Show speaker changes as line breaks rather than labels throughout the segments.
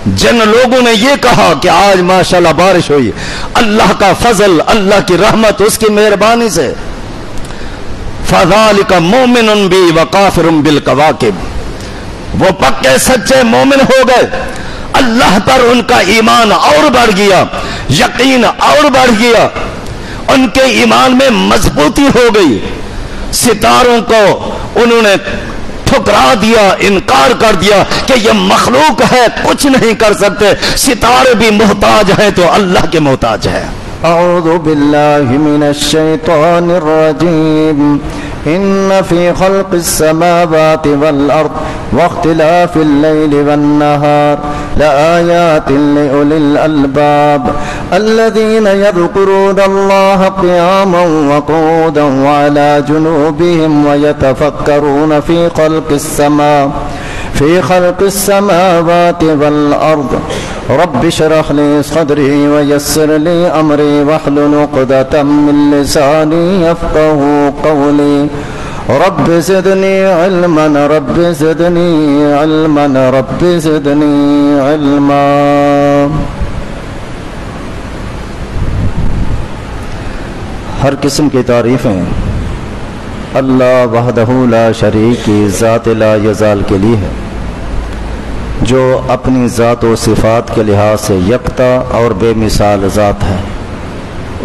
جن لوگوں نے یہ کہا کہ آج ماشاءاللہ بارش ہوئی، اللہ کا فضل، اللہ کی رحمت، اس کی مہربانی سے، فَذَلِكَ مُؤْمِنٌ بِي وَكَافِرٌ بِالْكَوَاكِبِ، وہ پکے سچے مومن ہو گئے، اللہ پر ان کا ایمان اور بڑھ گیا، یقین اور بڑھ گیا، ان کے ایمان میں مضبوطی ہو گئی، ستاروں کو انہوں نے ٹھکرا دیا، انکار کر دیا کہ یہ مخلوق ہے، کچھ نہیں کر سکتے، ستارے بھی محتاج ہیں تو اللہ کے محتاج ہے۔
اعوذ باللہ من الشیطان الرجیم ان فی خلق السماوات والارض واختلاف اللیل والنہار لآیات لأولی الالباب الذین یذکرون اللہ قیاما وقعودا وعلى جنوبهم ویتفکرون في خلق السماوات والأرض رب اشرح لي صدري ويسر لي أمري واحلل عقدة من لساني يفقهوا قولي رب زدني علما رب زدني علما رب زدني علما۔
ہر قسم کی تعریفیں اللہ وحدہ لا شریک کی ذات لا یزال کے لیے ہے، جو اپنی ذات و صفات کے لحاظ سے یکتا اور بے مثال ذات ہے،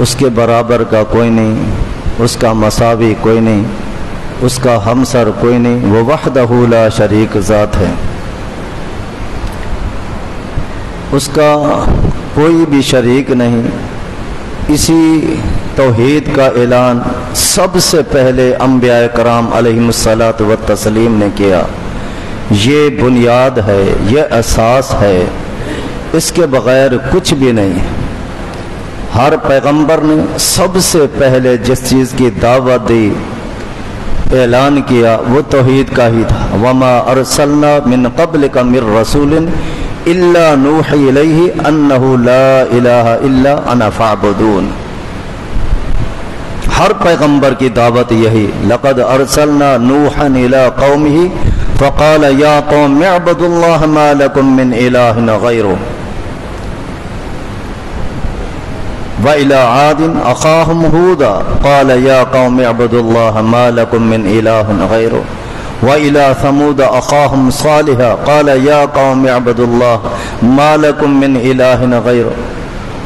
اس کے برابر کا کوئی نہیں، اس کا مساوی کوئی نہیں، اس کا ہمسر کوئی نہیں، وہ وحدہ لا شریک ذات ہے، اس کا کوئی بھی شریک نہیں۔ اسی توحید کا اعلان سب سے پہلے انبیاء کرام علیہم الصلاۃ والتسلیم نے کیا۔ یہ بنیاد ہے، یہ اساس ہے، اس کے بغیر کچھ بھی نہیں۔ ہر پیغمبر نے سب سے پہلے جس چیز کی دعوت دی، اعلان کیا، وہ توحید کا ہی تھا۔ وما ارسلنا من قبلک من رسول الا نوحی الیہ انہ لا الہ الا انا فاعبدون۔ ہر پیغمبر کی دعوت یہی، لقد ارسلنا نوحا الی قومہ فقال یا قوم اعبدوا اللہ ما لکم من الہ غیرہ وإلى عاد أخاهم هودا قال يا قوم اعبدوا الله ما لكم من إله غيره وإلى ثمود أخاهم صالحا قال يا قوم اعبدوا الله ما لكم من إله غيره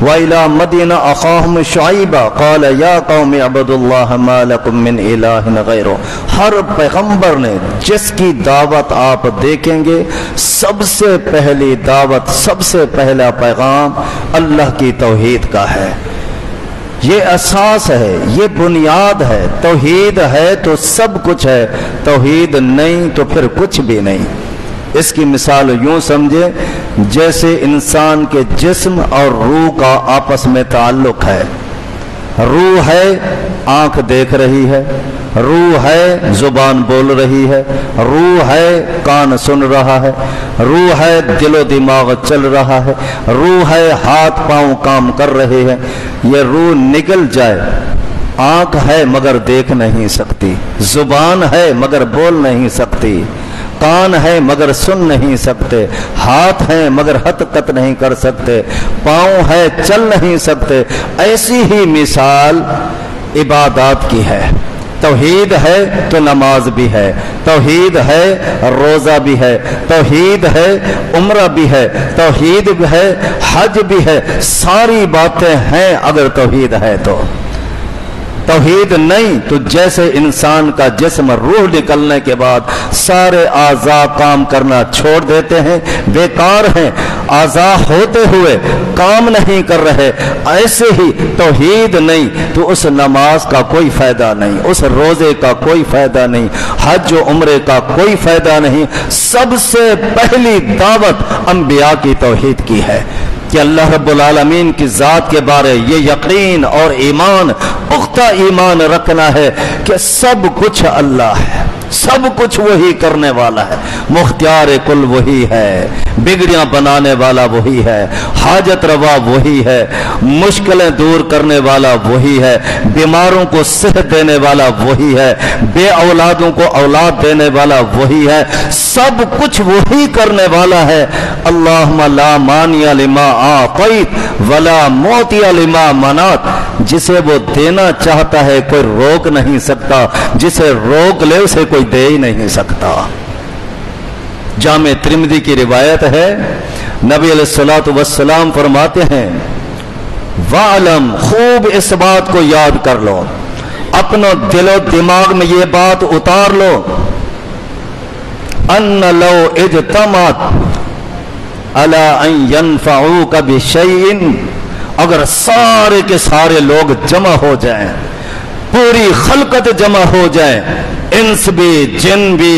وإلى مدين أخاهم شعيبا قال يا قوم اعبدوا الله ما لكم من إله غيره۔ ہر پیغمبر نے جس کی دعوت آپ دیکھیں گے، سب سے پہلی دعوت، سب سے پہلا پیغام اللہ کی توحید کا ہے۔ یہ اساس ہے، یہ بنیاد ہے۔ توحید ہے تو سب کچھ ہے، توحید نہیں تو پھر کچھ بھی نہیں۔ اس کی مثال یوں سمجھے جیسے انسان کے جسم اور روح کا آپس میں تعلق ہے۔ روح ہے، آنکھ دیکھ رہی ہے، روح ہے، زبان بول رہی ہے، روح ہے، کان سن رہا ہے، روح ہے، دل و دماغ چل رہا ہے، روح ہے، ہاتھ پاؤں کام کر رہے ہیں۔ یہ روح نکل جائے، آنکھ ہے مگر دیکھ نہیں سکتی، زبان ہے مگر بول نہیں سکتی، کان ہے مگر سن نہیں سکتے، ہاتھ ہیں مگر حرکت نہیں کر سکتے، پاؤں ہے چل نہیں سکتے۔ ایسی ہی مثال عبادات کی ہے۔ توحید ہے تو نماز بھی ہے، توحید ہے روزہ بھی ہے، توحید ہے عمرہ بھی ہے، توحید بھی ہے حج بھی ہے، ساری باتیں ہیں اگر توحید ہے تو۔ توحید نہیں تو جیسے انسان کا جسم روح نکلنے کے بعد سارے اعضاء کام کرنا چھوڑ دیتے ہیں، بیکار ہیں، اعضاء ہوتے ہوئے کام نہیں کر رہے، ایسے ہی توحید نہیں تو اس نماز کا کوئی فائدہ نہیں، اس روزے کا کوئی فائدہ نہیں، حج و عمرے کا کوئی فائدہ نہیں۔ سب سے پہلی دعوت انبیاء کی توحید کی ہے کہ اللہ رب العالمین کی ذات کے بارے یہ یقین اور ایمان، پختہ ایمان رکھنا ہے کہ سب کچھ اللہ ہے، سب کچھ وہی کرنے والا ہے، مختار کل وہی ہے، بگڑیاں بنانے والا وہی ہے، حاجت روا وہی ہے، مشکلیں دور کرنے والا وہی ہے، بیماروں کو صحت دینے والا وہی ہے، بے اولادوں کو اولاد دینے والا وہی ہے، سب کچھ وہی کرنے والا ہے۔ اللہم لا مانع لما اعطیت ولا معطی لما منعت، جسے وہ دینا چاہتا ہے کوئی روک نہیں سکتا، جسے روک لے اسے کوئی دے ہی نہیں سکتا۔ جامع ترمذی کی روایت ہے، نبی علیہ الصلوۃ والسلام فرماتے ہیں وَعْلَمْ، خوب اس بات کو یاد کر لو، اپنا دل و دماغ میں یہ بات اتار لو، ان لو اجتمعت علی ان ينفعوک بشیء، اگر سارے کے سارے لوگ جمع ہو جائیں، پوری خلقت جمع ہو جائیں، انس بھی جن بھی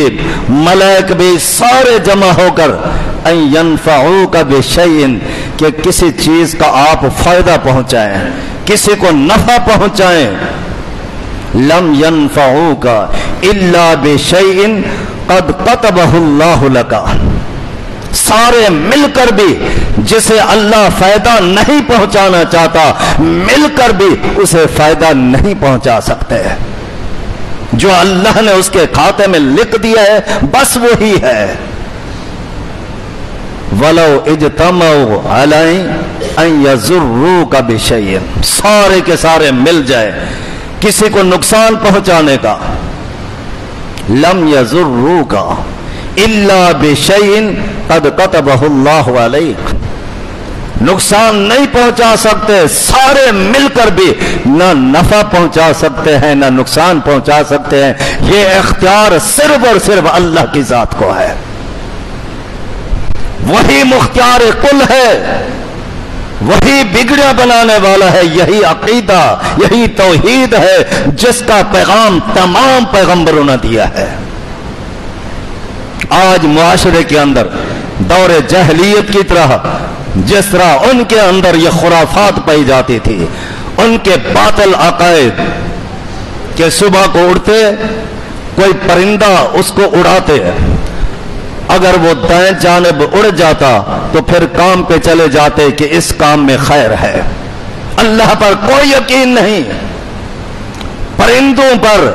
ملائک بھی سارے جمع ہو کر ان ينفعوک بشیء، کہ کسی چیز کا آپ فائدہ پہنچائیں، کسی کو نفع پہنچائیں، لم ينفعوک الا بشیء قد كتبه اللہ لک، سارے مل کر بھی جسے اللہ فائدہ نہیں پہنچانا چاہتا، مل کر بھی اسے فائدہ نہیں پہنچا سکتے، جو اللہ نے اس کے کھاتے میں لکھ دیا ہے بس وہی ہے۔ وَلَوْ اجْتَمَعُوا عَلَيْهِ أَن يَضُرُّوكَ بِشَيْءٍ، سارے کے سارے مل جائے کسی کو نقصان پہنچانے کا، لم يَضُرُّوكَ إِلَّا بِشَيْءٍ قَدْ كَتَبَهُ اللَّهُ عَلَيْكَ، نقصان نہیں پہنچا سکتے، سارے مل کر بھی نہ نفع پہنچا سکتے ہیں نہ نقصان پہنچا سکتے ہیں، یہ اختیار صرف اور صرف اللہ کی ذات کو ہے، وہی مختار کل ہے، وہی بگڑیاں بنانے والا ہے، یہی عقیدہ یہی توحید ہے جس کا پیغام تمام پیغمبروں نے دیا ہے۔ آج معاشرے کے اندر دور جاہلیت کی طرح جس طرح ان کے اندر یہ خرافات پائی جاتی تھی، ان کے باطل عقائد کہ صبح کو اڑتے کوئی پرندہ اس کو اڑاتے، اگر وہ دائیں جانب اڑ جاتا تو پھر کام پہ چلے جاتے کہ اس کام میں خیر ہے، اللہ پر کوئی یقین نہیں، پرندوں پر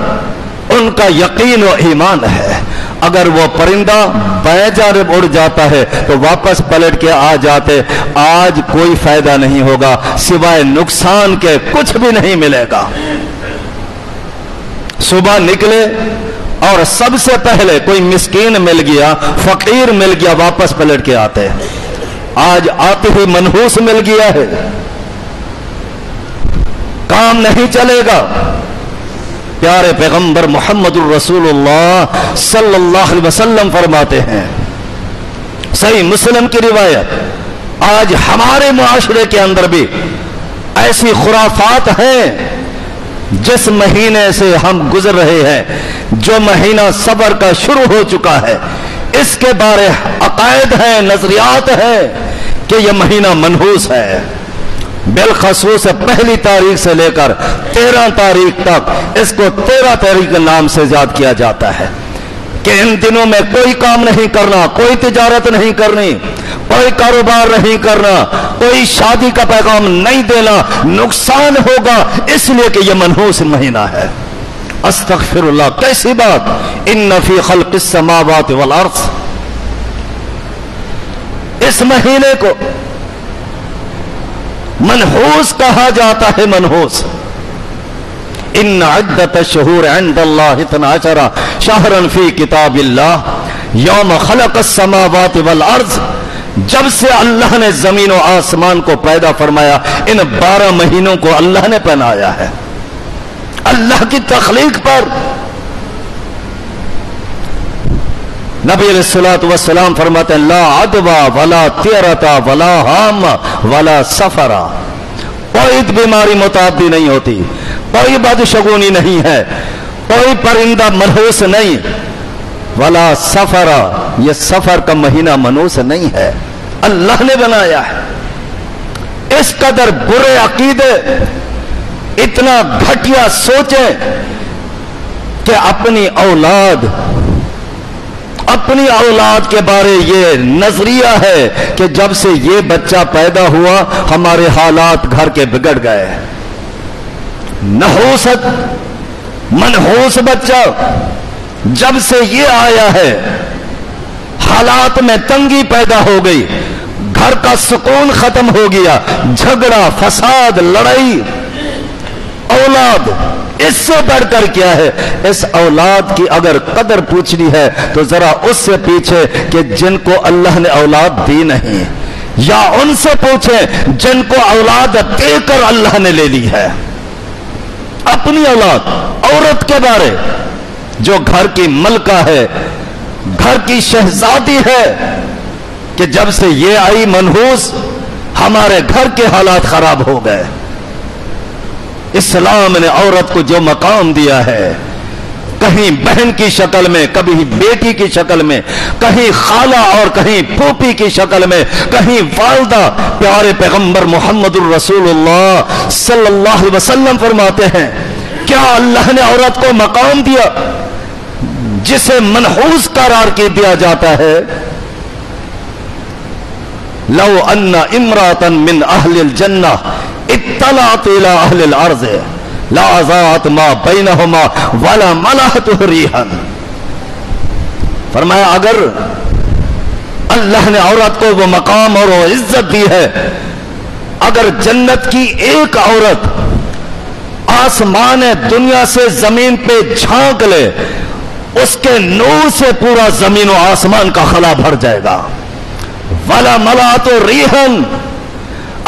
ان کا یقین و ایمان ہے، اگر وہ پرندہ بائیں جانب اڑ جاتا ہے تو واپس پلٹ کے آ جاتے، آج کوئی فائدہ نہیں ہوگا سوائے نقصان کے، کچھ بھی نہیں ملے گا۔ صبح نکلے اور سب سے پہلے کوئی مسکین مل گیا، فقیر مل گیا، واپس پلٹ کے آتے، آج آتے ہی منحوس مل گیا ہے، کام نہیں چلے گا۔ پیارے پیغمبر محمد الرسول اللہ صلی اللہ علیہ وسلم فرماتے ہیں، صحیح مسلم کی روایت، آج ہمارے معاشرے کے اندر بھی ایسی خرافات ہیں، جس مہینے سے ہم گزر رہے ہیں، جو مہینہ صبر کا شروع ہو چکا ہے، اس کے بارے عقائد ہیں، نظریات ہیں کہ یہ مہینہ منحوس ہے، بالخصوص پہلی تاریخ سے لے کر 13 تاریخ تک اس کو 13 تاریخ کے نام سے یاد کیا جاتا ہے کہ ان دنوں میں کوئی کام نہیں کرنا، کوئی تجارت نہیں کرنی، کوئی کاروبار نہیں کرنا، کوئی شادی کا پیغام نہیں دینا، نقصان ہوگا، اس لیے کہ یہ منحوس مہینہ ہے۔ استغفر اللہ، کیسی بات! ان فی خلق السماوات والارض، اس مہینے کو منحوس کہا جاتا ہے، منحوس۔ ان عدت الشہور عند اللہ 12 شہرا فی کتاب اللہ یوم خلق السماوات والارض، جب سے اللہ نے زمین و آسمان کو پیدا فرمایا، ان 12 مہینوں کو اللہ نے پہنایا ہے، اللہ کی تخلیق پر۔ نبی علیہ الصلوۃ والسلام فرماتے ہیں لا عدوى ولا طیرۃ ولا حام ولا سفر، کوئی بیماری متعدی نہیں ہوتی، کوئی بدشگونی نہیں ہے، کوئی پرندہ منحوس نہیں، ولا سفر، یہ سفر کا مہینہ منحوس نہیں ہے، اللہ نے بنایا ہے۔ اس قدر برے عقیدے، اتنا گھٹیا سوچیں کہ اپنی اولاد کے بارے یہ نظریہ ہے کہ جب سے یہ بچہ پیدا ہوا ہمارے حالات گھر کے بگڑ گئے. نحوست منحوس بچہ جب سے یہ آیا ہے حالات میں تنگی پیدا ہو گئی, گھر کا سکون ختم ہو گیا, جھگڑا فساد لڑائی. اولاد اس سے بڑھ کر کیا ہے؟ اس اولاد کی اگر قدر پوچھنی ہے تو ذرا اس سے پیچھے کہ جن کو اللہ نے اولاد دی نہیں, یا ان سے پوچھیں جن کو اولاد دے کر اللہ نے لے لی ہے. اپنی اولاد, عورت کے بارے جو گھر کی ملکہ ہے, گھر کی شہزادی ہے, کہ جب سے یہ آئی منحوس ہمارے گھر کے حالات خراب ہو گئے. اسلام نے عورت کو جو مقام دیا ہے, کہیں بہن کی شکل میں, کبھی بیٹی کی شکل میں, کہیں خالہ اور کہیں پھوپھی کی شکل میں, کہیں والدہ, پیارے پیغمبر محمد الرسول اللہ صلی اللہ علیہ وسلم فرماتے ہیں کیا اللہ نے عورت کو مقام دیا جسے منحوس قرار کے دیا جاتا ہے؟ لو ان امرأة من اہل الجنہ اطلعت الى اہل الارض لاضاءت ما بینہما ولا ملأت ریحا. فرمایا اگر اللہ نے عورت کو وہ مقام اور وہ عزت دی ہے, اگر جنت کی ایک عورت آسمان دنیا سے زمین پہ جھانک لے, اس کے نور سے پورا زمین و آسمان کا خلا بھر جائے گا. ولا ملأت ریحا,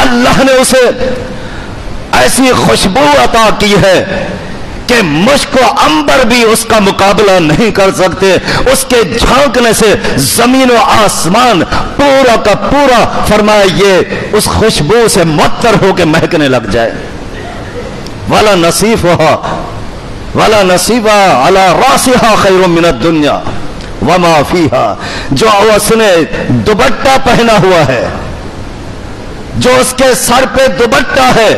اللہ نے اسے ایسی خوشبو عطا کی ہے کہ مشک و عنبر بھی اس کا مقابلہ نہیں کر سکتے. اس کے جھانکنے سے زمین و آسمان پورا کا پورا فرمایا یہ اس خوشبو سے معطر ہو کے مہکنے لگ جائے. ولا نصیبها على راسها خیر من الدنیا وما فیہا, جو اس نے دوپٹہ پہنا ہوا ہے, جو اس کے سر پہ دوپٹہ ہے,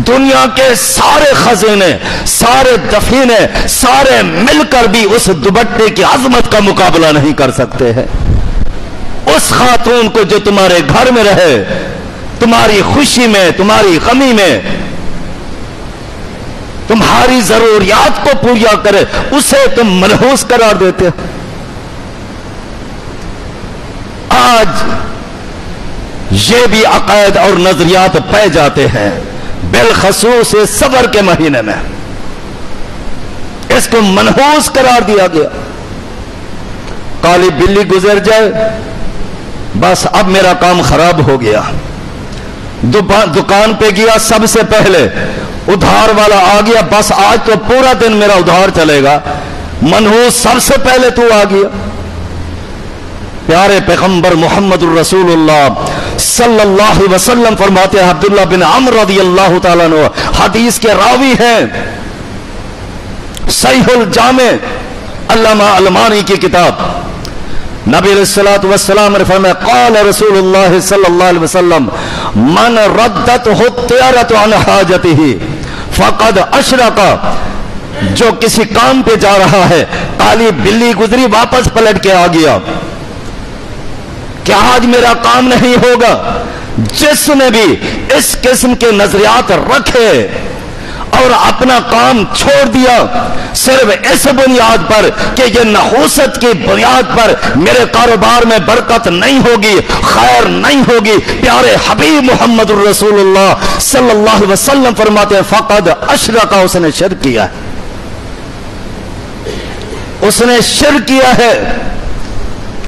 دنیا کے سارے خزینے, سارے دفینے, سارے مل کر بھی اس دوپٹے کی عظمت کا مقابلہ نہیں کر سکتے ہیں. اس خاتون کو جو تمہارے گھر میں رہے, تمہاری خوشی میں, تمہاری غمی میں, تمہاری ضروریات کو پورا کرے, اسے تم منحوس قرار دیتے ہو. آج یہ بھی عقائد اور نظریات پائے جاتے ہیں, بالخصوص صبر کے مہینے میں اس کو منحوس قرار دیا گیا. کالی بلی گزر جائے بس اب میرا کام خراب ہو گیا. دکان پہ گیا سب سے پہلے, ادھار والا آ گیا, بس آج تو پورا دن میرا ادھار چلے گا. منحوس سب سے پہلے تو آ گیا. پیارے پیغمبر محمد الرسول اللہ صلی اللہ علیہ وسلم فرماتے ہیں, عبداللہ بن عمرو رضی اللہ تعالیٰ عنہ حدیث کے راوی ہیں, صحیح الجامع علامہ المانی کی کتاب, نبی علیہ الصلوۃ والسلام نے فرمایا قال رسول اللہ صلی اللہ علیہ وسلم من ردته الطیرۃ عن حاجته فقد اشرک, جو کسی کام پہ جا رہا ہے, کالی بلی گزری واپس پلٹ کے آ گیا, کہ آج میرا کام نہیں ہوگا. جس نے بھی اس قسم کے نظریات رکھے اور اپنا کام چھوڑ دیا صرف اس بنیاد پر کہ یہ نحوست کی بنیاد پر میرے کاروبار میں برکت نہیں ہوگی, خیر نہیں ہوگی, پیارے حبیب محمد الرسول اللہ صلی اللہ علیہ وسلم فرماتے ہیں فقد اشرک, اس نے شرک کیا ہے, اس نے شرک کیا ہے.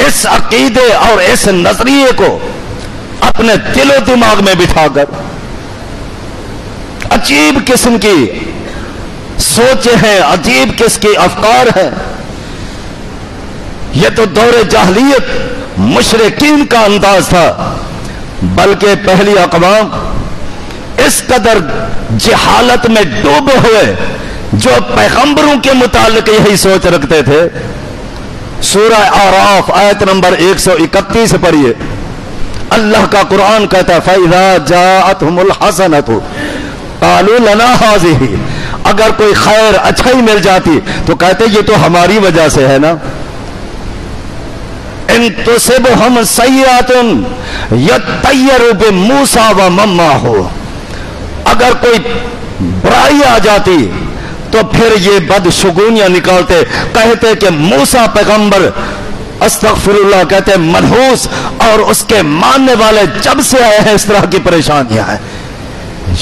اس عقیدے اور اس نظریے کو اپنے دل و دماغ میں بٹھا کر عجیب قسم کی سوچیں ہیں, عجیب قسم کی افکار ہیں. یہ تو دور جاہلیت مشرکین کا انداز تھا, بلکہ پہلی اقوام اس قدر جہالت میں ڈوبے ہوئے جو پیغمبروں کے متعلق یہی سوچ رکھتے تھے. سورہ اعراف آیت نمبر 131 پڑھیے, اللہ کا قرآن کہتا ہے فَإِذَا جَاءَتْهُمُ الْحَسَنَةُ قَالُوا لَنَا هَٰذِهِ, اگر کوئی خیر اچھائی مل جاتی تو کہتے یہ تو ہماری وجہ سے ہے نا. ان تصبہم سیئات یطیروا بموسیٰ ومن معہ، اگر کوئی برائی آ جاتی تو پھر یہ بدشگونیاں نکالتے، کہتے کہ موسیٰ پیغمبر استغفر اللہ کہتے منحوس اور اس کے ماننے والے جب سے آئے ہیں اس طرح کی پریشانیاں ہیں.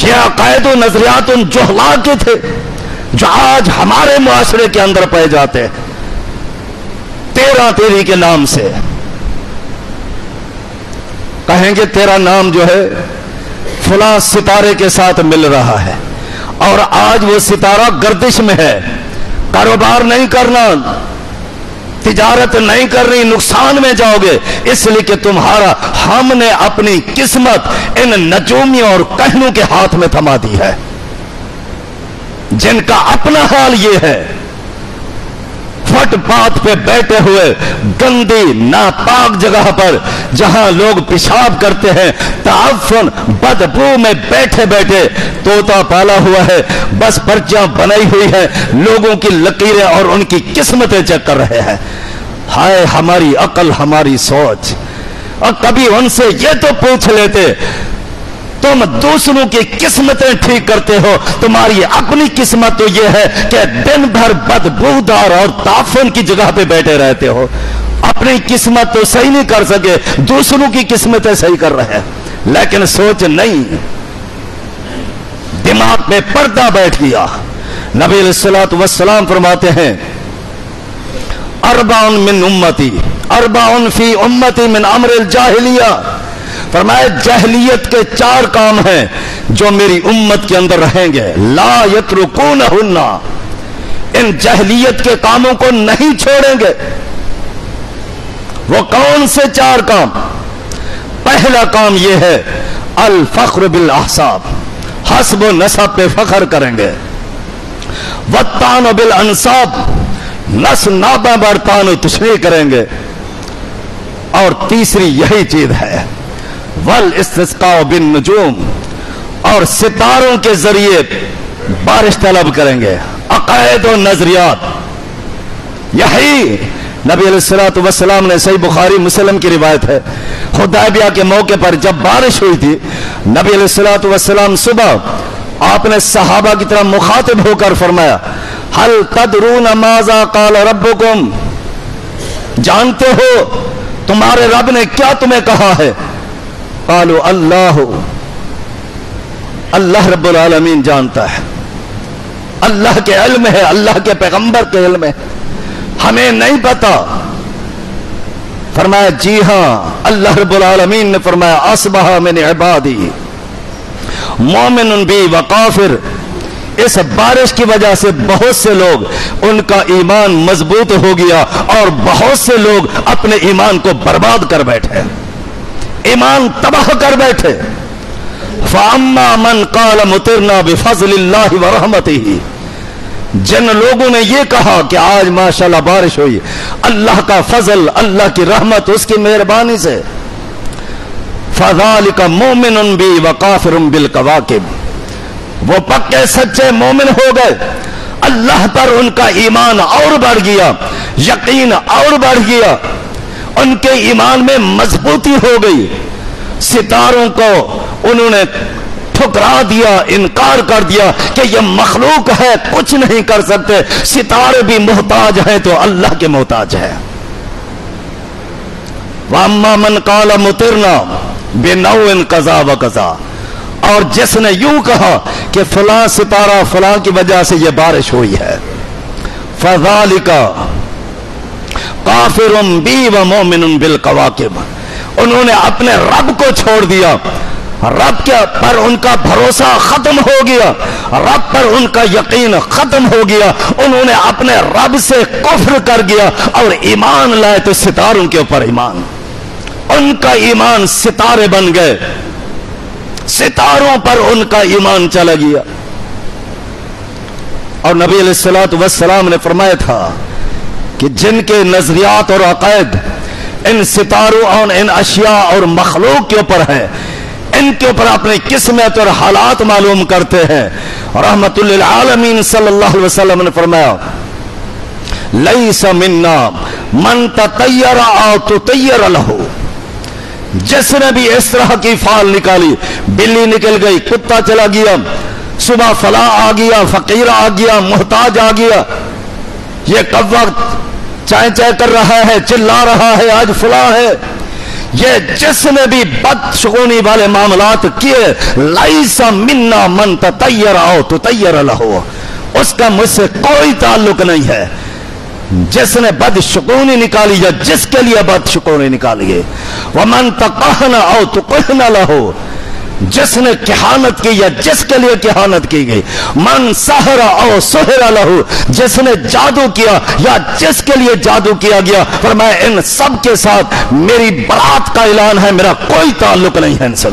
یہ عقائد و نظریات ان جہلا کے تھے جو آج ہمارے معاشرے کے اندر پائے جاتے ہیں. تیرا تیری کے نام سے کہیں گے تیرا نام جو ہے فلاں ستارے کے ساتھ مل رہا ہے، اور آج وہ ستارہ گردش میں ہے، کاروبار نہیں کرنا، تجارت نہیں کرنی، نقصان میں جاؤ گے، اس لیے کہ تمہارا ہم نے اپنی قسمت ان نجومیوں اور کہنوں کے ہاتھ میں تھما دی ہے، جن کا اپنا حال یہ ہے فٹ پاتھ پہ بیٹھے ہوئے گندی ناپاک جگہ پر جہاں لوگ پیشاب کرتے ہیں، تعفن بدبو میں بیٹھے بیٹھے طوطا پالا ہوا ہے، بس پرچیاں بنائی ہوئی ہے، لوگوں کی لکیریں اور ان کی قسمتیں چیک کر رہے ہیں. ہائے ہماری عقل، ہماری سوچ. اور کبھی ان سے یہ تو پوچھ لیتے تم دوسروں کی قسمتیں ٹھیک کرتے ہو، تمہاری اپنی قسمت تو یہ ہے کہ دن بھر بدبودار اور تعفن کی جگہ پہ بیٹھے رہتے ہو. اپنی قسمت تو صحیح نہیں کر سکے، دوسروں کی قسمتیں صحیح کر رہے ہیں، لیکن سوچ نہیں، دماغ میں پردہ بیٹھ گیا. نبی علیہ الصلوۃ والسلام فرماتے ہیں اربع من امتی، اربع فی امتی من امر الجاہلیہ، فرمایا جاہلیت کے 4 کام ہیں جو میری امت کے اندر رہیں گے، لا یترکونہن، ان جاہلیت کے کاموں کو نہیں چھوڑیں گے. وہ کون سے 4 کام؟ پہلا کام یہ ہے الفخر بالاحساب، حسب و نسب پہ فخر کریں گے. والطعن بالانساب، نسل نابہ بر طعن و تشریح کریں گے. اور تیسری یہی چیز ہے والاستسقاء بالنجوم، اور ستاروں کے ذریعے بارش طلب کریں گے. عقائد و نظریات، یہی نبی علیہ الصلوۃ والسلام نے، صحیح بخاری مسلم کی روایت ہے، حدیبیہ کے موقع پر جب بارش ہوئی تھی، نبی علیہ الصلوۃ والسلام صبح آپ نے صحابہ کی طرح مخاطب ہو کر فرمایا هل تدرون ماذا قال ربکم، جانتے ہو تمہارے رب نے کیا تمہیں کہا ہے؟ قالوا اللہ رب العالمین جانتا ہے، اللہ کے علم ہے، اللہ کے پیغمبر کے علم ہے، ہمیں نہیں پتا. فرمایا جی ہاں، اللہ رب العالمین نے فرمایا اصبح من عبادی مومن بی وکافر. اس بارش کی وجہ سے بہت سے لوگ ان کا ایمان مضبوط ہو گیا اور بہت سے لوگ اپنے ایمان کو برباد کر بیٹھے، ایمان تباہ کر بیٹھے. فَأَمَّا مَنْ قَالَ مُطِرْنَا بِفَضْلِ اللَّهِ وَرَحْمَتِهِ، جن لوگوں نے یہ کہا کہ آج ماشاءاللہ بارش ہوئی، اللہ کا فضل، اللہ کی رحمت، اس کی مہربانی سے. فَذَلِكَ مُؤْمِنٌ بِي وَكَافِرٌ بِالْكَوَاكِبِ، وہ پکے سچے مومن ہو گئے، اللہ پر ان کا ایمان اور بڑھ گیا، یقین اور بڑھ گیا، ان کے ایمان میں مضبوطی ہو گئی. ستاروں کو انہوں نے ٹھکرا دیا، انکار کر دیا کہ یہ مخلوق ہے، کچھ نہیں کر سکتے، ستارے بھی محتاج ہیں تو اللہ کے محتاج ہے. وَأَمَّا مَنْ قَالَ مُطِرْنَا بِنَوْءٍ قَضَا وَقَضَا، اور جس نے یوں کہا کہ فلاں ستارہ فلاں کی وجہ سے یہ بارش ہوئی ہے، فَذَلِكَ کافر بی و مومن بالکواکب، انہوں نے اپنے رب کو چھوڑ دیا، رب کے پر ان کا بھروسہ ختم ہو گیا، رب پر ان کا یقین ختم ہو گیا، انہوں نے اپنے رب سے کفر کر گیا اور ایمان لائے تو ستاروں کے اوپر ایمان، ان کا ایمان ستارے بن گئے، ستاروں پر ان کا ایمان چلا گیا. اور نبی علیہ الصلوۃ والسلام نے فرمایا تھا کہ جن کے نظریات اور عقائد ان ستاروں اور ان اشیاء اور مخلوق کے اوپر ہے، ان کے اوپر اپنی قسمت اور حالات معلوم کرتے ہیں، رحمت للعالمین صلی اللہ علیہ وسلم نے فرمایا لیس منا من تطیر او تطیر لہ، جس نے بھی اس طرح کی فال نکالی، بلی نکل گئی، کتا چلا گیا، صبح فلاں آ گیا، فقیر آ گیا، محتاج آ گیا، یہ کب وقت چائے چائے کر رہا ہے، چلا رہا ہے، آج فلاں ہے، یہ جس نے بھی بدشگونی والے معاملات کیے، لیس منا من تطیر او تطیر لہ، اس کا مجھ سے کوئی تعلق نہیں ہے۔ جس نے بدشگونی نکالی یا جس کے لیے بدشگونی نکالی ہے، ومن تقہن او تقہن لہ، جس نے کہانت کی یا جس کے لیے کہانت کی گئی، من سحر او سحر لہ، جس نے جادو کیا یا جس کے لیے جادو کیا گیا، فرمایا ان سب کے ساتھ میری برات کا اعلان ہے، میرا کوئی تعلق نہیں ہے ان سے۔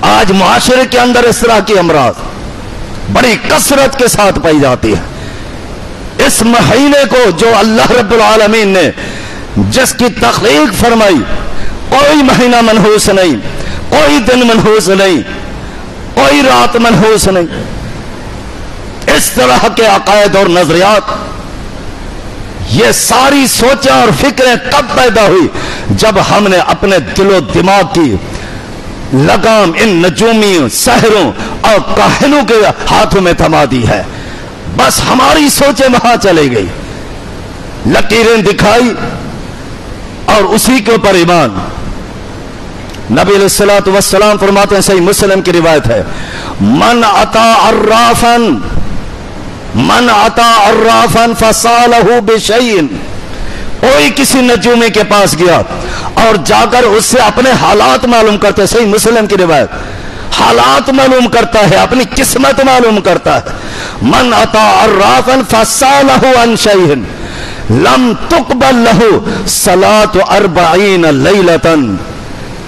آج معاشرے کے اندر اس طرح کی امراض بڑی کثرت کے ساتھ پائی جاتی ہے۔ اس مہینے کو جو اللہ رب العالمین نے جس کی تخلیق فرمائی، کوئی مہینہ منحوس نہیں، کوئی دن منحوس نہیں، کوئی رات منحوس نہیں۔ اس طرح کے عقائد اور نظریات، یہ ساری سوچیں اور فکریں کب پیدا ہوئی؟ جب ہم نے اپنے دل و دماغ کی لگام ان نجومیوں، سحروں اور کاہنوں کے ہاتھوں میں تھما دی ہے۔ بس ہماری سوچیں وہاں چلے گئی، لکیریں دکھائی اور اسی کے اوپر ایمان۔ نبی علیہ الصلوۃ والسلام فرماتے ہیں، صحیح مسلم کی روایت ہے، من اتا عرافا فسالہ بشیء، کوئی کسی نجومی کے پاس گیا اور جا کر اس سے اپنے حالات معلوم کرتے، صحیح مسلم کی روایت، حالات معلوم کرتا ہے، اپنی قسمت معلوم کرتا ہے۔ من اتا عرافا فسالہ عن شیء لم تقبل لہ صلاۃ 40 لیلۃ،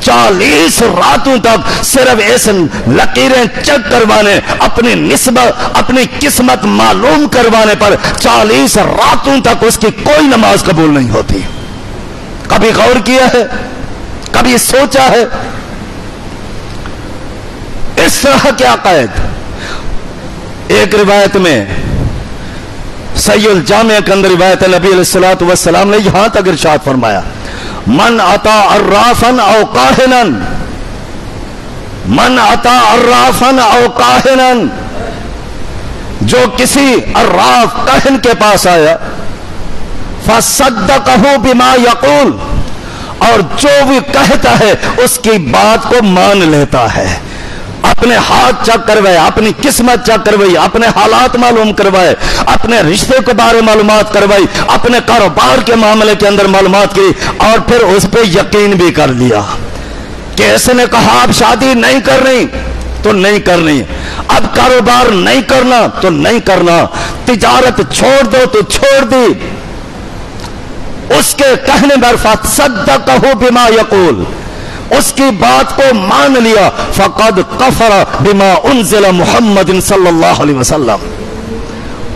40 راتوں تک صرف ایسے لکیریں چیک کروانے، اپنی نسبت، اپنی قسمت معلوم کروانے پر 40 راتوں تک اس کی کوئی نماز قبول نہیں ہوتی۔ کبھی غور کیا ہے؟ کبھی سوچا ہے؟ اس طرح کے عقائد۔ ایک روایت میں صحیح الجامع کے اندر روایت ہے، نبی علیہ الصلوۃ والسلام نے یہاں تک ارشاد فرمایا، من اتا عرافا او کاہنا، من اتا عرافا او کاہنا، جو کسی عراف کاہن کے پاس آیا، فصدقہ بما یقول، اور جو بھی کہتا ہے اس کی بات کو مان لیتا ہے، اپنے ہاتھ چیک کروائے، اپنی قسمت چیک کروائی، اپنے حالات معلوم کروائے، اپنے رشتے کے بارے معلومات کروائی، اپنے کاروبار کے معاملے کے اندر معلومات کی، اور پھر اس پہ یقین بھی کر لیا کہ اس نے کہا اب شادی نہیں کرنی تو نہیں کرنی، اب کاروبار نہیں کرنا تو نہیں کرنا، تجارت چھوڑ دو تو چھوڑ دی، اس کے کہنے پر فصدقہ بما یقول، اس کی بات کو مان لیا، فقد کفر بما انزل محمد صلی اللہ علیہ وسلم،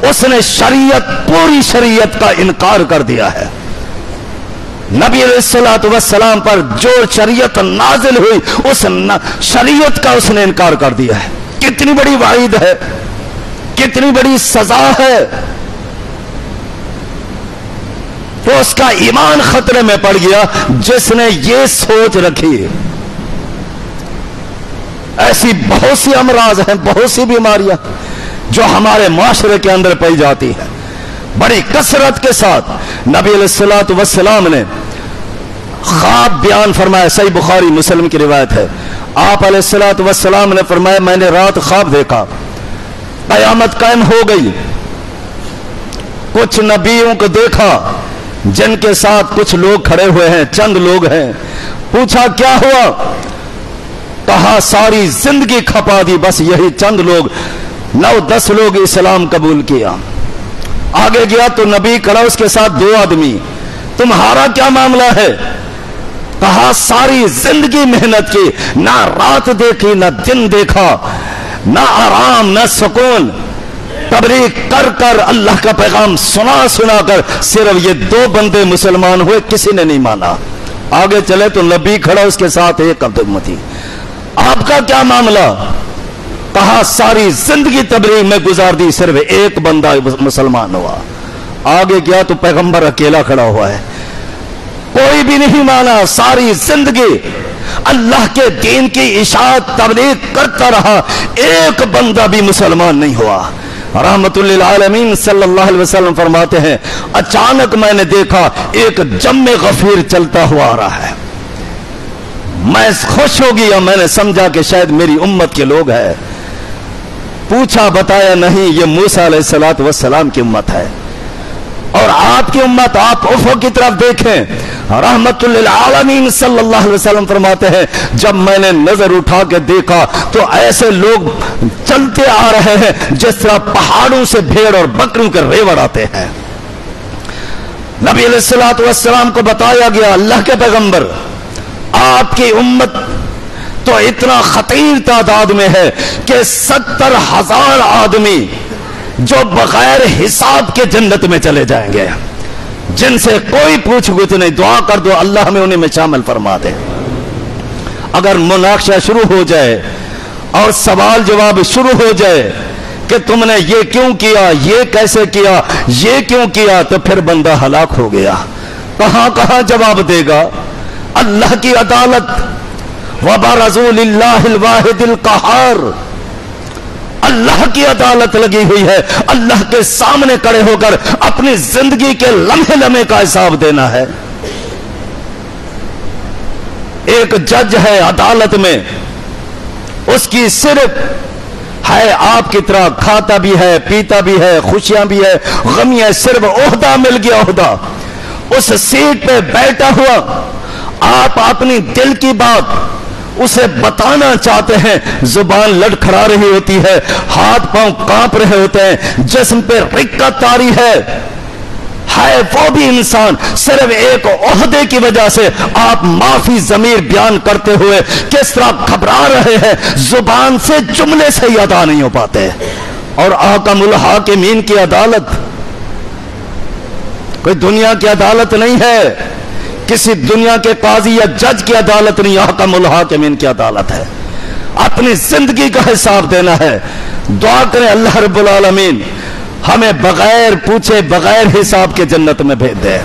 اس نے شریعت، پوری شریعت کا انکار کر دیا ہے۔ نبی علیہ الصلوۃ والسلام پر جو شریعت نازل ہوئی، اس شریعت کا اس نے انکار کر دیا ہے۔ کتنی بڑی وعید ہے، کتنی بڑی سزا ہے، تو اس کا ایمان خطرے میں پڑ گیا جس نے یہ سوچ رکھی۔ ایسی بہت سی امراض ہیں، بہت سی بیماریاں جو ہمارے معاشرے کے اندر پائی جاتی ہیں بڑی کثرت کے ساتھ۔ نبی علیہ الصلوۃ والسلام نے خواب بیان فرمایا، صحیح بخاری مسلم کی روایت ہے، آپ علیہ الصلوۃ والسلام نے فرمایا، میں نے رات خواب دیکھا، قیامت قائم ہو گئی، کچھ نبیوں کو دیکھا جن کے ساتھ کچھ لوگ کھڑے ہوئے ہیں، چند لوگ ہیں، پوچھا کیا ہوا؟ کہا ساری زندگی کھپا دی، بس یہی چند لوگ، 9-10 لوگ اسلام قبول کیا۔ آگے گیا تو نبی کھڑا، اس کے ساتھ 2 آدمی، تمہارا کیا معاملہ ہے؟ کہا ساری زندگی محنت کی، نہ رات دیکھی نہ دن دیکھا، نہ آرام نہ سکون، تبلیغ کر کر اللہ کا پیغام سنا کر صرف یہ 2 بندے مسلمان ہوئے، کسی نے نہیں مانا۔ آگے چلے تو نبی کھڑا، اس کے ساتھ ایک امتی، آپ کا کیا معاملہ؟ کہا ساری زندگی تبلیغ میں گزار دی، صرف ایک بندہ مسلمان ہوا، آگے گیا تو پیغمبر اکیلا کھڑا ہوا ہے، کوئی بھی نہیں مانا، ساری زندگی اللہ کے دین کی اشاعت تبلیغ کرتا رہا، ایک بندہ بھی مسلمان نہیں ہوا۔ رحمت للعالمین صلی اللہ علیہ وسلم فرماتے ہیں اچانک میں نے دیکھا ایک جم غفیر چلتا ہوا آ رہا ہے، میں خوش ہو گیا، میں نے سمجھا کہ شاید میری امت کے لوگ ہیں، پوچھا بتایا نہیں یہ موسیٰ علیہ السلام کی امت ہے، اور آپ کی امت، آپ افق کی طرف دیکھیں، رحمت للعالمین صلی اللہ علیہ وسلم فرماتے ہیں جب میں نے نظر اٹھا کے دیکھا تو ایسے لوگ چلتے آ رہے ہیں جس طرح پہاڑوں سے بھیڑ اور بکروں کے ریوڑ آتے ہیں۔ نبی علیہ السلام کو بتایا گیا اللہ کے پیغمبر آپ کی امت تو اتنا خطیر تعداد میں ہے کہ 70,000 آدمی جو بغیر حساب کے جنت میں چلے جائیں گے، جن سے کوئی پوچھ گچھ نہیں، دعا کر دو اللہ ہمیں انہیں میں شامل فرما دے۔ اگر مناقشہ شروع ہو جائے اور سوال جواب شروع ہو جائے کہ تم نے یہ کیوں کیا، یہ کیسے کیا، یہ کیوں کیا، تو پھر بندہ ہلاک ہو گیا، کہاں کہاں جواب دے گا؟ اللہ کی عدالت وَبَرَزُوا لِلَّهِ الْوَاحِدِ الْقَهَّارِ، اللہ کی عدالت لگی ہوئی ہے، اللہ کے سامنے کھڑے ہو کر اپنی زندگی کے لمحے لمحے کا حساب دینا ہے۔ ایک جج ہے عدالت میں، اس کی صرف ہے آپ کی طرح کھاتا بھی ہے، پیتا بھی ہے، خوشیاں بھی ہے، غمی ہے، صرف عہدہ مل گیا، عہدہ، اس سیٹ پہ بیٹھا ہوا آپ اپنی دل کی بات اسے بتانا چاہتے ہیں، زبان لڑکھڑا رہی ہوتی ہے، ہاتھ پاؤں کانپ رہے ہوتے ہیں، جسم پہ رکت آ رہی ہے وہ بھی انسان، صرف ایک عہدے کی وجہ سے آپ معافی ضمیر بیان کرتے ہوئے کس طرح گھبرا رہے ہیں، زبان سے جملے سے ہی ادا نہیں ہو پاتے۔ اور احکم الحاکمین کی عدالت کوئی دنیا کی عدالت نہیں ہے، کسی دنیا کے قاضی یا جج کی عدالت نہیں، احکم الحاکمین کی عدالت ہے، اپنی زندگی کا حساب دینا ہے۔ دعا کریں اللہ رب العالمین ہمیں بغیر پوچھے بغیر حساب کے جنت میں بھیج دے۔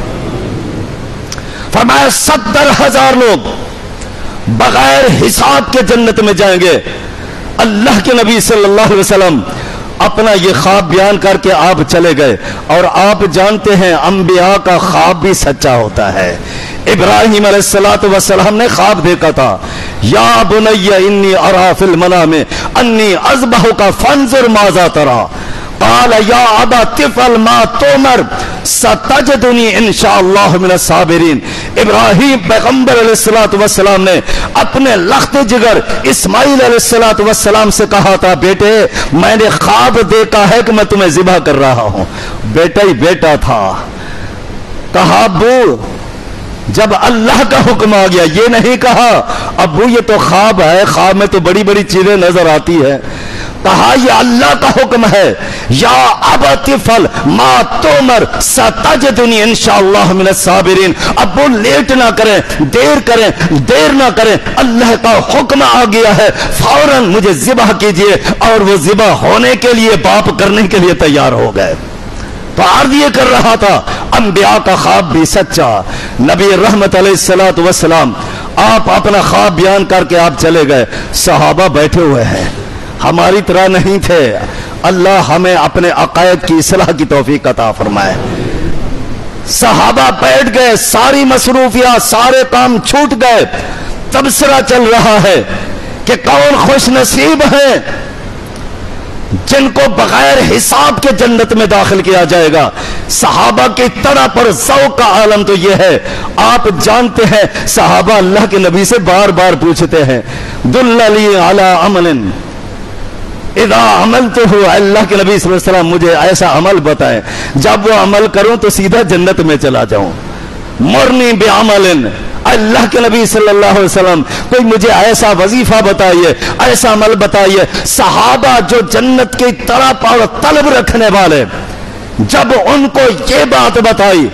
فرمایا 70,000 لوگ بغیر حساب کے جنت میں جائیں گے۔ اللہ کے نبی صلی اللہ علیہ وسلم اپنا یہ خواب بیان کر کے آپ چلے گئے، اور آپ جانتے ہیں انبیاء کا خواب بھی سچا ہوتا ہے۔ ابراہیم علیہ السلام نے خواب دیکھا تھا، یا بنی انی ارا فی المنام انی اذبحک فانظر ماذا تری، قال یا ابا تفعل ما تؤمر ستجدنی انشاءاللہ من الصابرین۔ ابراہیم پیغمبر علیہ السلام نے اپنے لخت جگر اسماعیل علیہ السلام سے کہا تھا، بیٹے میں نے خواب دیکھا ہے کہ میں تمہیں ذبح کر رہا ہوں۔ بیٹا ہی بیٹا تھا، کہا ابو جب اللہ کا حکم آ گیا، یہ نہیں کہا ابو یہ تو خواب ہے، خواب میں تو بڑی بڑی چیزیں نظر آتی ہے، کہا یہ اللہ کا حکم ہے، یا ابت فعل ما تؤمر ستجدنی انشاءاللہ من الصابرین۔ ابو لیٹ نہ کریں، دیر نہ کریں، اللہ کا حکم آ گیا ہے، فوراً مجھے ذبح کیجئے۔ اور وہ ذبح ہونے کے لیے باپ کرنے کے لیے تیار ہو گئے۔ تو عرض یہ کر رہا تھا انبیاء کا خواب بھی سچا۔ نبی رحمت علیہ السلام آپ اپنا خواب بیان کر کے آپ چلے گئے، صحابہ بیٹھے ہوئے ہیں، ہماری طرح نہیں تھے۔ اللہ ہمیں اپنے عقائد کی اصلاح کی توفیق عطا فرمائے۔ صحابہ بیٹھ گئے، ساری مصروفیات سارے کام چھوٹ گئے، تبصرہ چل رہا ہے کہ کون خوش نصیب ہیں جن کو بغیر حساب کے جنت میں داخل کیا جائے گا۔ صحابہ کی طرح پر ذوق کا عالم تو یہ ہے، آپ جانتے ہیں صحابہ اللہ کے نبی سے بار بار پوچھتے ہیں دللی علی عمل اذا عملتہ، اللہ کے نبی صلی اللہ علیہ وسلم مجھے ایسا عمل بتائیں جب وہ عمل کروں تو سیدھا جنت میں چلا جاؤں۔ مرنی بعمل، اللہ کے نبی صلی اللہ علیہ وسلم کوئی مجھے ایسا وظیفہ بتائیے، ایسا عمل بتائیے۔ صحابہ جو جنت کی طرف اور طلب رکھنے والے، جب ان کو یہ بات بتائی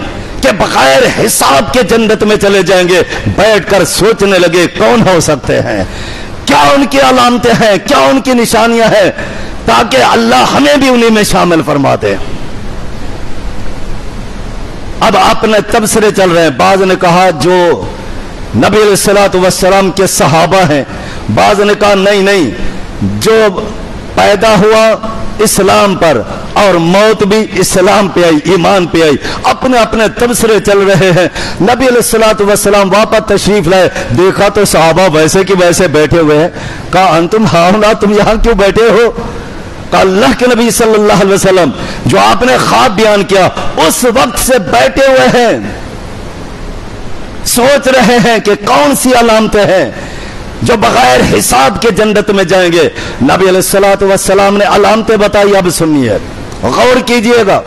کہ بغیر حساب کے جنت میں چلے جائیں گے، بیٹھ کر سوچنے لگے کون ہو سکتے ہیں، کیا ان کی علامتیں ہیں، کیا ان کی نشانیاں ہیں، تاکہ اللہ ہمیں بھی انہیں میں شامل فرما دے۔ اب اپنے تبصرے چل رہے ہیں۔ بعض نے کہا جو نبی علیہ الصلوۃ والسلام کے صحابہ ہیں، بعض نے کہا نہیں، جو پیدا ہوا اسلام پر اور موت بھی اسلام پہ آئی، ایمان پہ آئی۔ اپنے اپنے تبصرے چل رہے ہیں۔ نبی علیہ الصلوۃ والسلام واپس تشریف لائے، دیکھا تو صحابہ ویسے کی ویسے بیٹھے ہوئے ہیں۔ کہا انتم ہاؤنا، تم یہاں کیوں بیٹھے ہو؟ کہا اللہ کے نبی صلی اللہ علیہ وسلم جو آپ نے خواب بیان کیا اس وقت سے بیٹھے ہوئے ہیں، سوچ رہے ہیں کہ کون سی علامتیں ہیں جو بغیر حساب کے جنت میں جائیں گے۔ نبی علیہ الصلوۃ والسلام نے علامتیں بتائی، اب سنیے، غور کیجئے گا۔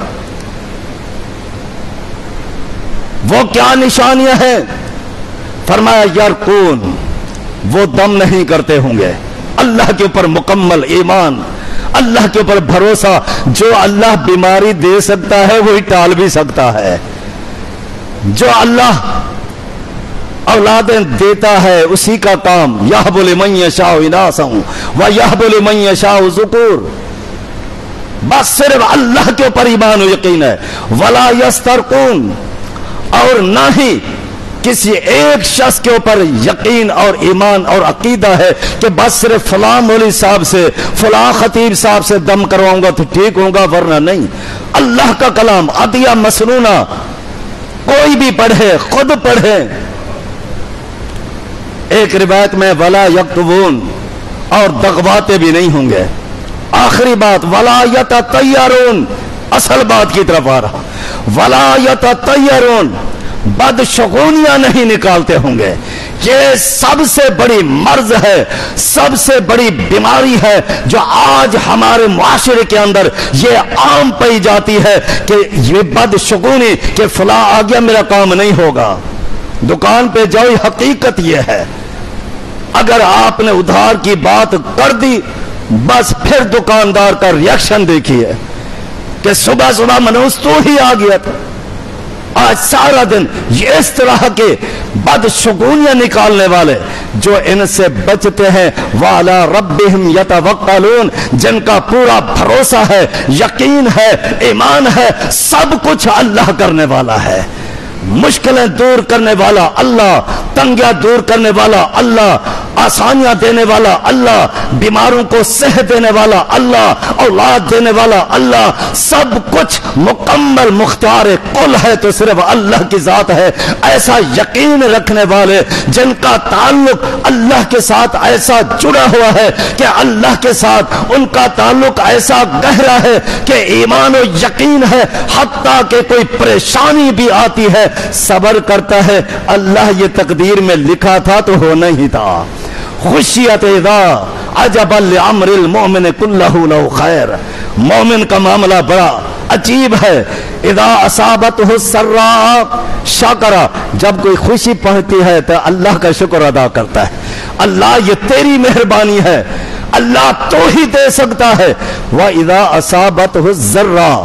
وہ کیا نشانیاں ہیں؟ فرمایا یرقون، وہ دم نہیں کرتے ہوں گے، اللہ کے اوپر مکمل ایمان، اللہ کے اوپر بھروسہ۔ جو اللہ بیماری دے سکتا ہے وہی ٹال بھی سکتا ہے، جو اللہ اولادیں دیتا ہے اسی کا کام، یہب لمن یشاء اناثا ویہب لمن یشاء ذکور۔ بس صرف اللہ کے اوپر ایمان و یقین ہے۔ ولا یسترقون، اور نہ ہی کسی ایک شخص کے اوپر یقین اور ایمان اور عقیدہ ہے کہ بس صرف فلاں مولوی صاحب سے، فلاں خطیب صاحب سے دم کرواؤں گا تو ٹھیک ہوں گا، ورنہ نہیں۔ اللہ کا کلام عطیہ مسنونہ کوئی بھی پڑھے، خود پڑھے۔ ایک روایت میں ولا یکتبون، اور دغواتے بھی نہیں ہوں گے۔ آخری بات ولا یتطیرون، اصل بات کی طرف آ رہا، ولا یتطیرون، بدشگونیاں نہیں نکالتے ہوں گے۔ یہ سب سے بڑی مرض ہے، سب سے بڑی بیماری ہے جو آج ہمارے معاشرے کے اندر یہ عام پائی جاتی ہے کہ یہ بدشگونی کہ فلاں آ گیا میرا کام نہیں ہوگا۔ دکان پہ جاؤ، حقیقت یہ ہے اگر آپ نے ادھار کی بات کر دی بس پھر دکاندار کا ریاکشن دیکھیے کہ صبح صبح منوس تو ہی آ گیا تھا۔ آج سارا دن یہ اس طرح کے بدشگونیاں نکالنے والے جو ان سے بچتے ہیں، وَعَلَىٰ رَبِّهِمْ يَتَوَكَّلُونَ، جن کا پورا بھروسہ ہے، یقین ہے، ایمان ہے، سب کچھ اللہ کرنے والا ہے۔ مشکلیں دور کرنے والا اللہ، تنگیاں دور کرنے والا اللہ، آسانیاں دینے والا اللہ، بیماروں کو صحت دینے والا اللہ، اولاد دینے والا اللہ، سب کچھ مکمل مختار کل ہے تو صرف اللہ کی ذات ہے۔ ایسا یقین رکھنے والے جن کا تعلق اللہ کے ساتھ ایسا جڑا ہوا ہے کہ اللہ کے ساتھ ان کا تعلق ایسا گہرا ہے کہ ایمان و یقین ہے، حتیٰ کہ کوئی پریشانی بھی آتی ہے صبر کرتا ہے، اللہ یہ تقدیر میں لکھا تھا تو ہونا ہی تھا۔ خشیت اذا عجبا لعمر المؤمن كله له خیر، مومن کا معاملہ بڑا عجیب ہے۔ اذا اصابته السراء شکر، جب کوئی خوشی پہنچتی ہے تو اللہ کا شکر ادا کرتا ہے، اللہ یہ تیری مہربانی ہے، اللہ تو ہی دے سکتا ہے۔ واذا اصابته الضراء،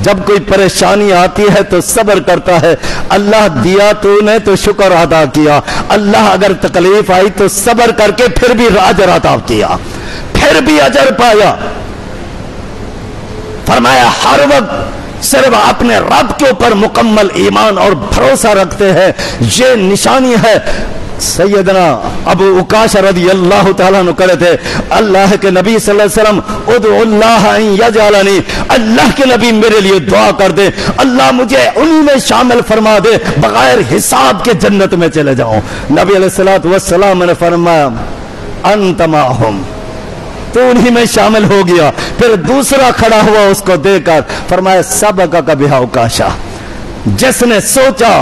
جب کوئی پریشانی آتی ہے تو صبر کرتا ہے، اللہ دیا تو نے تو شکر ادا کیا، اللہ اگر تکلیف آئی تو صبر کر کے پھر بھی اجر عطا کیا، پھر بھی اجر پایا۔ فرمایا ہر وقت صرف اپنے رب کے اوپر مکمل ایمان اور بھروسہ رکھتے ہیں، یہ نشانی ہے۔ سیدنا ابو عکاشہ رضی اللہ تعالیٰ عنہ کہتے تھے اللہ کے نبی صلی اللہ علیہ وسلم ادعو اللہ ان یجعلنی، اللہ کے نبی میرے لیے دعا کر دے اللہ مجھے انہی میں شامل فرما دے، بغیر حساب کے جنت میں چلے جاؤں۔ نبی علیہ الصلوۃ والسلام نے فرمایا انت معہم، تو انہی میں شامل ہو گیا۔ پھر دوسرا کھڑا ہوا اس کو دے کر فرمایا سبقک بہا عکاشہ، جس نے سوچا،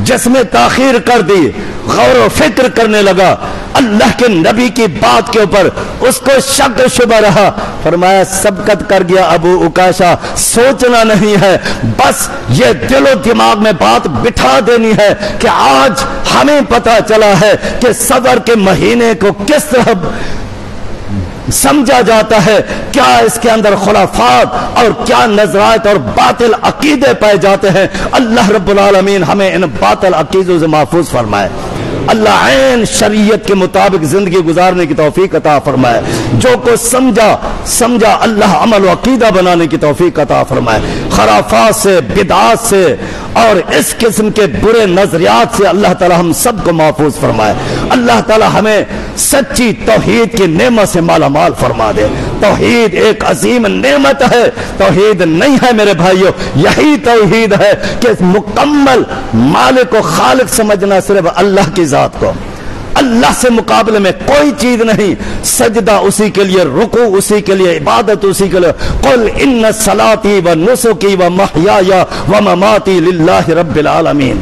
جس میں تاخیر کر دی، غور و فکر کرنے لگا اللہ کے نبی کی بات کے اوپر، اس کو شک شبہ رہا، فرمایا سبقت کر گیا ابو عکاشہ۔ سوچنا نہیں ہے، بس یہ دل و دماغ میں بات بٹھا دینی ہے کہ آج ہمیں پتہ چلا ہے کہ صبر کے مہینے کو کس طرح سمجھا جاتا ہے، کیا اس کے اندر خرافات اور کیا نظرات اور باطل عقیدے پائے جاتے ہیں۔ اللہ رب العالمین ہمیں ان باطل عقیدوں سے محفوظ فرمائے۔ اللہ عین شریعت کے مطابق زندگی گزارنے کی توفیق عطا فرمائے. جو کو سمجھا اللہ عمل و عقیدہ بنانے کی توفیق عطا فرمائے. خرافات سے، بدعات سے اور اس قسم کے برے نظریات سے اللہ تعالی ہم سب کو محفوظ فرمائے. اللہ تعالی ہمیں سچی توحید کی نعمت سے مالا مال فرما دے. توحید ایک عظیم نعمت ہے. توحید نہیں ہے میرے بھائیوں، یہی توحید ہے کہ مکمل مالک و خالق سمجھنا صرف اللہ کی ذات کو، اللہ سے مقابلے میں کوئی چیز نہیں. سجدہ اسی کے لیے، رکوع اسی کے لیے، عبادت اسی کے لیے. قل ان صلاتی و نسکی و محیای و مماتی للہ رب العالمین.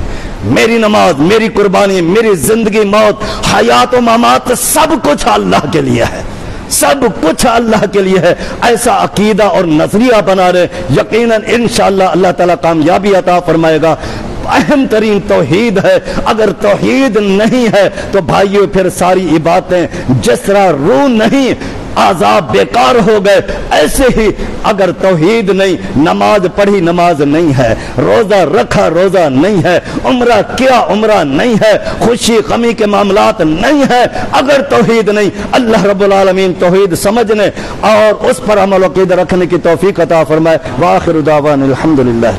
میری نماز، میری قربانی، میری زندگی، موت، حیات و ممات سب کچھ اللہ کے لیے ہے، سب کچھ اللہ کے لیے ہے. ایسا عقیدہ اور نظریہ بنا رہے، یقیناً انشاءاللہ اللہ تعالیٰ کامیابی عطا فرمائے گا. اہم ترین توحید ہے. اگر توحید نہیں ہے تو بھائیو پھر ساری عبادتیں جس طرح روح نہیں، عذاب بیکار ہو گئے، ایسے ہی اگر توحید نہیں، نماز پڑھی نماز نہیں ہے، روزہ رکھا روزہ نہیں ہے، عمرہ کیا عمرہ نہیں ہے، خوشی غمی کے معاملات نہیں ہے. اگر توحید نہیں، اللہ رب العالمین توحید سمجھنے اور اس پر عمل و عقیدہ رکھنے کی توفیق عطا فرمائے. وآخر دعوانا الحمدللہ.